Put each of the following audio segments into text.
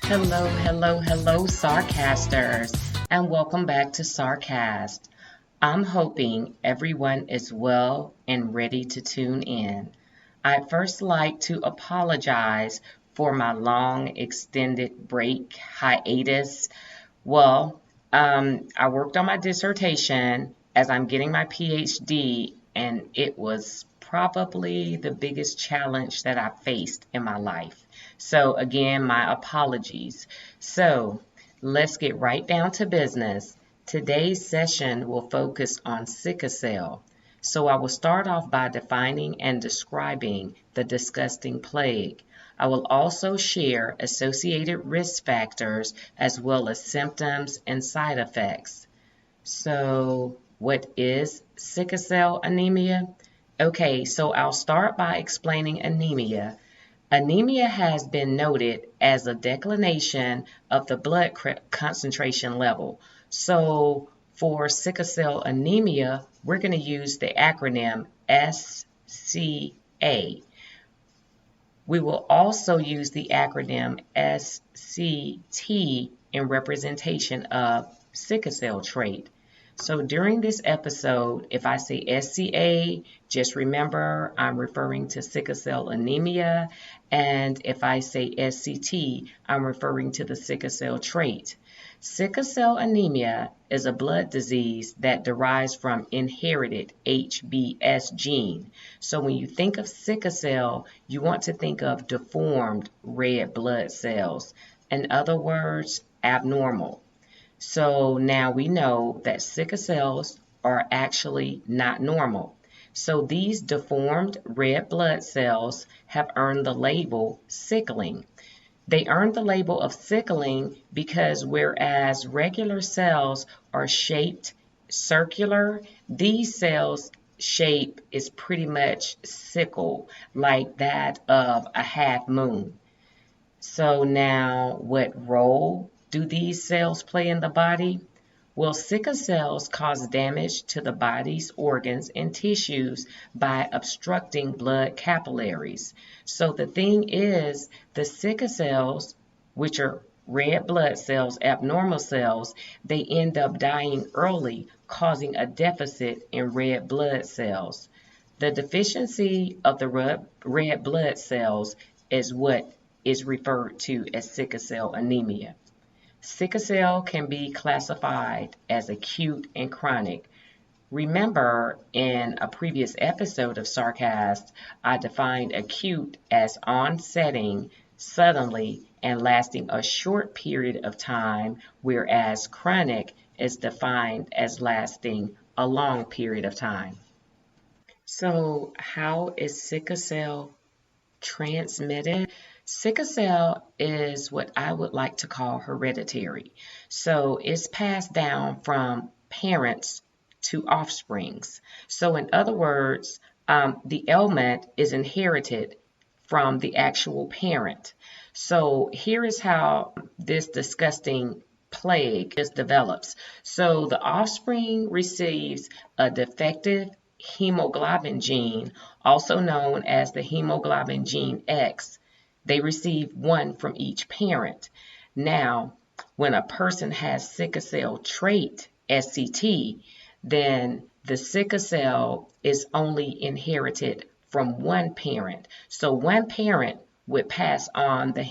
Hello, SARcasters, and welcome back to SARcast. I'm hoping everyone is well and ready to tune in. I'd first like to apologize for my long extended break hiatus. Well, I worked on my dissertation as I'm getting my PhD, and it was probably the biggest challenge that I faced in my life. So again, my apologies. So let's get right down to business. Today's session will focus on sickle cell. So I will start off by defining and describing the disgusting plague. I will also share associated risk factors as well as symptoms and side effects. So what is sickle cell anemia? Okay, so I'll start by explaining anemia. Anemia has been noted as a declination of the blood concentration level. So for sickle cell anemia, we're going to use the acronym SCA. We will also use the acronym SCT in representation of sickle cell trait. So during this episode, if I say SCA, just remember I'm referring to sickle cell anemia. And if I say SCT, I'm referring to the sickle cell trait. Sickle cell anemia is a blood disease that derives from inherited HBS gene. So when you think of sickle cell, you want to think of deformed red blood cells. In other words, abnormal. So now we know that sickle cells are actually not normal. So these deformed red blood cells have earned the label sickling. They earned the label of sickling because whereas regular cells are shaped circular, these cells' shape is pretty much sickle, like that of a half moon. So now what role do these cells play in the body? Well, sickle cells cause damage to the body's organs and tissues by obstructing blood capillaries. So the thing is, the sickle cells, which are red blood cells, abnormal cells, they end up dying early, causing a deficit in red blood cells. The deficiency of the red blood cells is what is referred to as sickle cell anemia. Sickle cell can be classified as acute and chronic. Remember, in a previous episode of SARcast, I defined acute as onsetting suddenly and lasting a short period of time, whereas chronic is defined as lasting a long period of time. So, how is sickle cell transmitted? Sickle cell is what I would like to call hereditary. So it's passed down from parents to offsprings. So in other words, the ailment is inherited from the actual parent. So here is how this disgusting plague just develops. So the offspring receives a defective hemoglobin gene, also known as the hemoglobin gene X. They receive one from each parent. Now, when a person has sickle cell trait, SCT, then the sickle cell is only inherited from one parent. So one parent would pass on the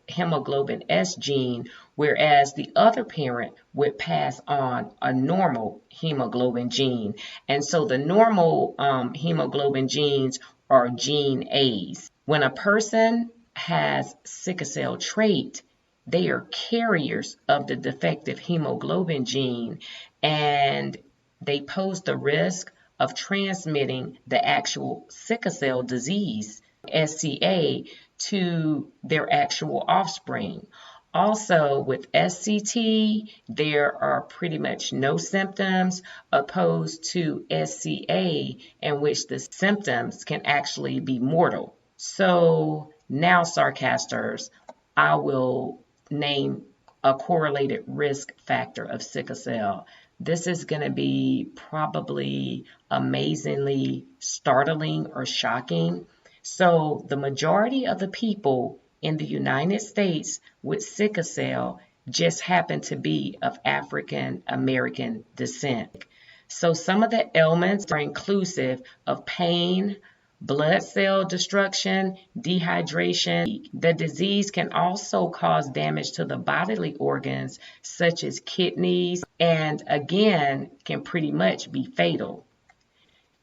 hemoglobin S gene, whereas the other parent would pass on a normal hemoglobin gene. And so the normal hemoglobin genes are gene A's. When a person has sickle cell trait, they are carriers of the defective hemoglobin gene, and they pose the risk of transmitting the actual sickle cell disease, SCA, to their actual offspring. Also, with SCT, there are pretty much no symptoms, opposed to SCA, in which the symptoms can actually be mortal. So now, SARcasters, I will name a correlated risk factor of sickle cell. This is going to be probably amazingly startling or shocking. So the majority of the people in the United States with sickle cell just happen to be of African American descent. So some of the ailments are inclusive of pain, blood cell destruction, dehydration. The disease can also cause damage to the bodily organs such as kidneys, and again can pretty much be fatal.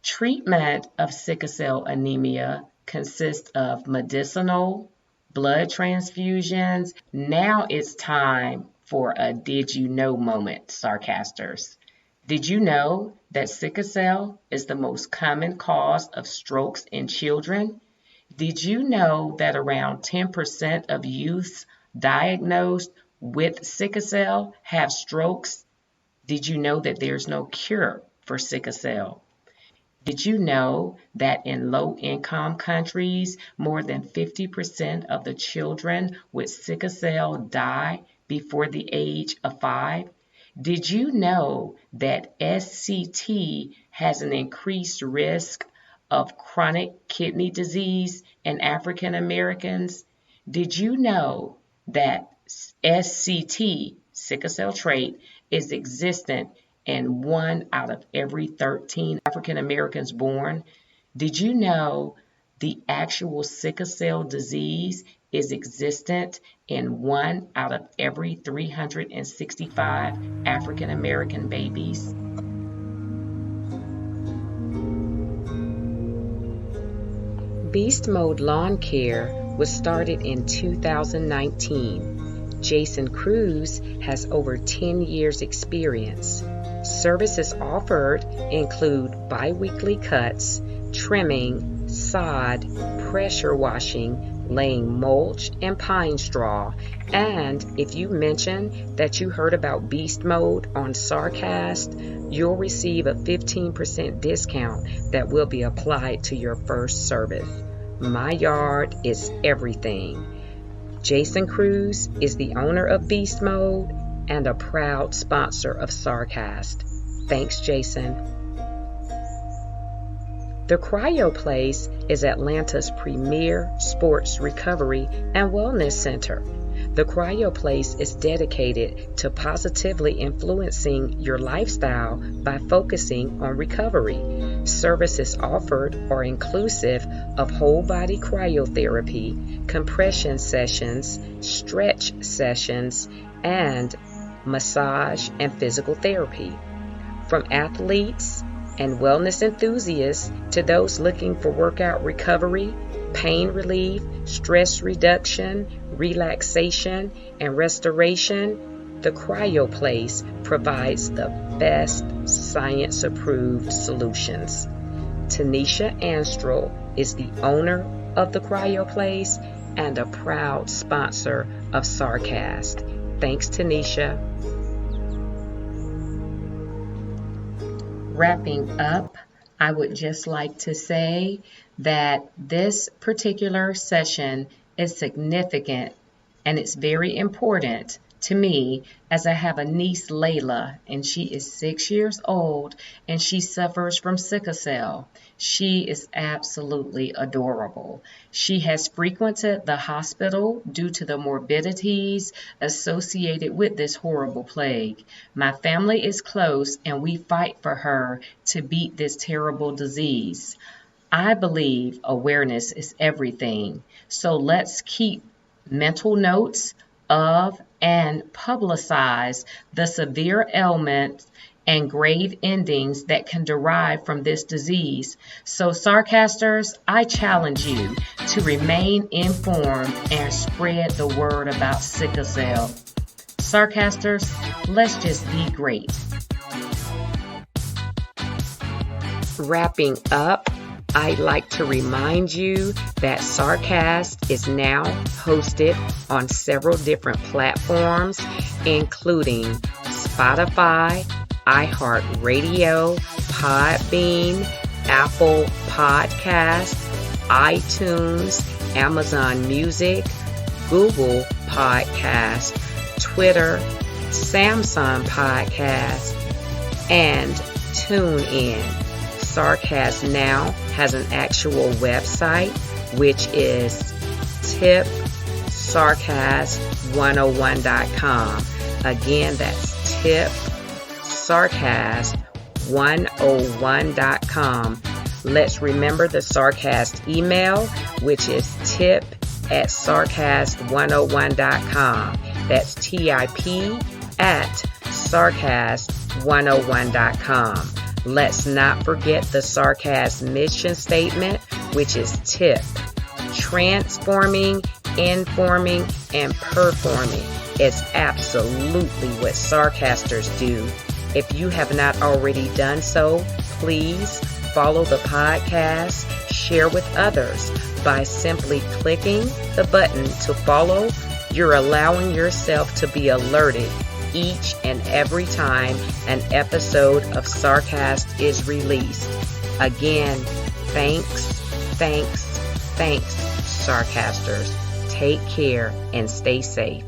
Treatment of sickle cell anemia consists of medicinal, blood transfusions. Now it's time for a did you know moment, SARcasters. Did you know that sickle cell is the most common cause of strokes in children? Did you know that around 10% of youths diagnosed with sickle cell have strokes? Did you know that there's no cure for sickle cell? Did you know that in low-income countries, more than 50% of the children with sickle cell die before the age of 5? Did you know that SCT has an increased risk of chronic kidney disease in African Americans? Did you know that SCT, sickle cell trait, is existent in 1 out of every 13 African Americans born? Did you know the actual sickle cell disease is existent in 1 out of every 365 African American babies? Beast-mowed lawn care was started in 2019. Jason Cruz has over 10 years experience. Services offered include bi-weekly cuts, trimming, sod, pressure washing, laying mulch and pine straw, and if you mention that you heard about beast mode on SARcast, you'll receive a 15% discount that will be applied to your first service. My yard is everything. Jason Cruz is the owner of Beast Mode and a proud sponsor of SARcast. Thanks, Jason. The CryoPlace is Atlanta's premier sports recovery and wellness center. The CryoPlace is dedicated to positively influencing your lifestyle by focusing on recovery. Services offered are inclusive of whole body cryotherapy, compression sessions, stretch sessions, and massage and physical therapy. From athletes and wellness enthusiasts to those looking for workout recovery, pain relief, stress reduction, relaxation, and restoration, the CryoPlace provides the best science-approved solutions. Tanisha Anstrel is the owner of the CryoPlace and a proud sponsor of SARcast. Thanks, Tanisha. Wrapping up, I would just like to say that this particular session is significant and it's very important to me as I have a niece, Layla, and she is 6 years old and she suffers from sickle cell. She is absolutely adorable. She has frequented the hospital due to the morbidities associated with this horrible plague. My family is close and we fight for her to beat this terrible disease. I believe awareness is everything. So let's keep mental notes of and publicize the severe ailments and grave endings that can derive from this disease. So SARcasters, I challenge you to remain informed and spread the word about sickle cell. SARcasters, let's just be great. Wrapping up, I'd like to remind you that SARcast is now hosted on several different platforms, including Spotify, iHeartRadio, Podbean, Apple Podcasts, iTunes, Amazon Music, Google Podcasts, Twitter, Samsung Podcasts, and TuneIn. SARcast now has an actual website, which is tipsarcast.com. SARcast101.com. Again, that's tip.SARcast101.com. Let's remember the SARcast email, which is tip@SARcast101.com. That's tip@SARcast101.com. Let's not forget the SARcast Mission Statement, which is tip. Transforming, informing, and performing is absolutely what SARcasters do. If you have not already done so, please follow the podcast, share with others. By simply clicking the button to follow, you're allowing yourself to be alerted each and every time an episode of SARcast is released. Again, thanks, SARcasters. Take care and stay safe.